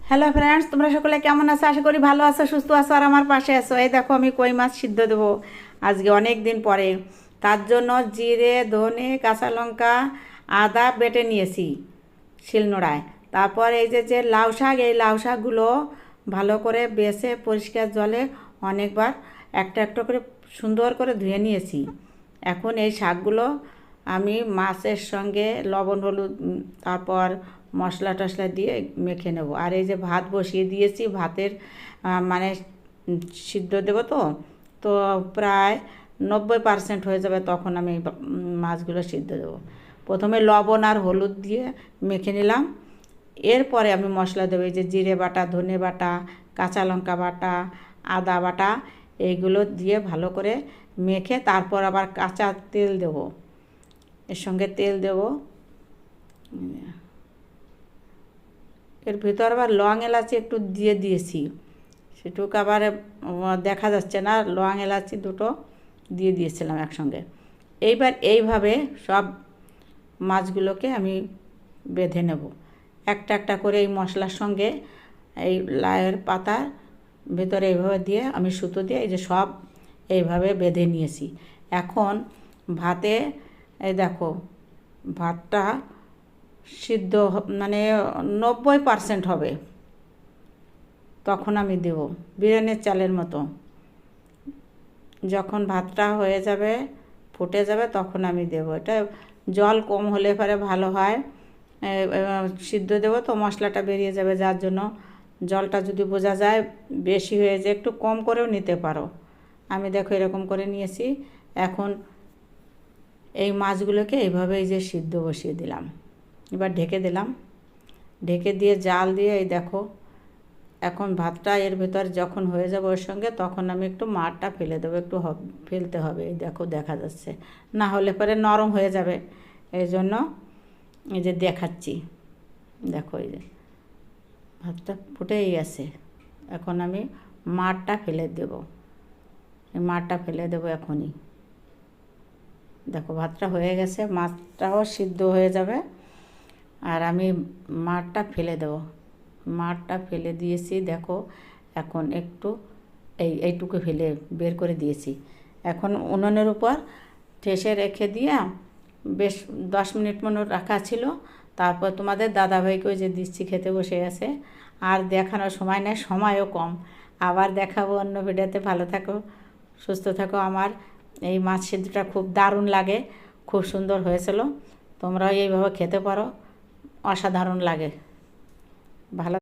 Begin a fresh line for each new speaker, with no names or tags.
Hello friends, তোমরা সকলে কেমন আছো? আশা করি ভালো আছো, সুস্থ আছো আর আমার পাশে আছো। এই দেখো, আমি কই মাছ সিদ্ধ দেবো আজকে অনেক দিন পরে। তার জন্য জিরে, ধনে, কাঁচা লঙ্কা, আদা বেটে নিয়েছি শিলনোড়ায়। তারপর এই যে লাউ শাক, এই লাউ শাকগুলো ভালো করে বেছে পরিষ্কার জলে অনেকবার একটা একটা করে সুন্দর করে ধুয়ে নিয়েছি। এখন এই শাকগুলো আমি মাছের সঙ্গে লবণ হলুদ তারপর মশলা টশলা দিয়ে মেখে নেব। আর এই যে ভাত বসিয়ে দিয়েছি, ভাতের মানে সিদ্ধ দেবো তো প্রায় 90% হয়ে যাবে, তখন আমি মাছগুলো সিদ্ধ দেবো। প্রথমে লবণ আর হলুদ দিয়ে মেখে নিলাম। এরপরে আমি মশলা দেবো, এই যে জিরে বাটা, ধনে বাটা, কাঁচা লঙ্কা বাটা, আদা বাটা, এইগুলো দিয়ে ভালো করে মেখে তারপর আবার কাঁচা তেল দেবো, এর সঙ্গে তেল দেবো। এর ভিতর আবার লং এলাচি একটু দিয়ে দিয়েছি, সেটুকু আবার দেখা যাচ্ছে না, লং এলাচি দুটো দিয়ে দিয়েছিলাম একসঙ্গে। এইবার এইভাবে সব মাছগুলোকে আমি বেঁধে নেব একটা একটা করে। এই মশলার সঙ্গে এই লাউয়ের পাতার ভেতরে এইভাবে দিয়ে আমি সুতো দিয়ে এই যে সব এইভাবে বেঁধে নিয়েছি। এখন ভাতে এই দেখো, ভাতটা সিদ্ধ মানে 90% হবে, তখন আমি দেব বিরিয়ানির চালের মতো। যখন ভাতটা হয়ে যাবে, ফুটে যাবে, তখন আমি দেব। এটা জল কম হলে পরে ভালো হয়, সিদ্ধ দেবো তো মশলাটা বেরিয়ে যাবে, যার জন্য জলটা যদি বোঝা যায় বেশি হয়ে যায় একটু কম করেও নিতে পারো। আমি দেখো এরকম করে নিয়েছি। এখন এই মাছগুলোকে এইভাবে এই যে সিদ্ধ বসিয়ে দিলাম, এবার ঢেকে দিলাম, ঢেকে দিয়ে জাল দিয়ে এই দেখো এখন ভাতটা এর ভেতর যখন হয়ে যাবে ওর সঙ্গে, তখন আমি একটু মাড়টা ফেলে দেবো, একটু ফেলতে হবে। এই দেখো দেখা যাচ্ছে, না হলে পরে নরম হয়ে যাবে, এই জন্য এই যে দেখাচ্ছি। দেখো এই যে ভাতটা ফুটেই গেছে, এখন আমি মাড়টা ফেলে দেব, এই মাড়টা ফেলে দেবো এখনই। দেখো ভাতটা হয়ে গেছে, মাছটাও সিদ্ধ হয়ে যাবে, আর আমি মাড়টা ফেলে দেবো। মাড়টা ফেলে দিয়েছি দেখো, এখন একটু এইটুকু ফেলে বের করে দিয়েছি। এখন উনুনের উপর ঠেসে রেখে দিয়ে বেশ 10 মিনিট মতো রাখা ছিল। তারপর তোমাদের দাদাভাইকে ওই যে দিচ্ছি, খেতে বসে গেছে। আর দেখানোর সময় নেই, সময়ও কম। আবার দেখাবো অন্য ভিডিওতে। ভালো থাকো, সুস্থ থাকো। আমার এই মাছ সিদ্ধটা খুব দারুণ লাগে, খুব সুন্দর হয়েছিল। তোমরাও এইভাবে খেতে পারো, অসাধারণ লাগে। ভালো।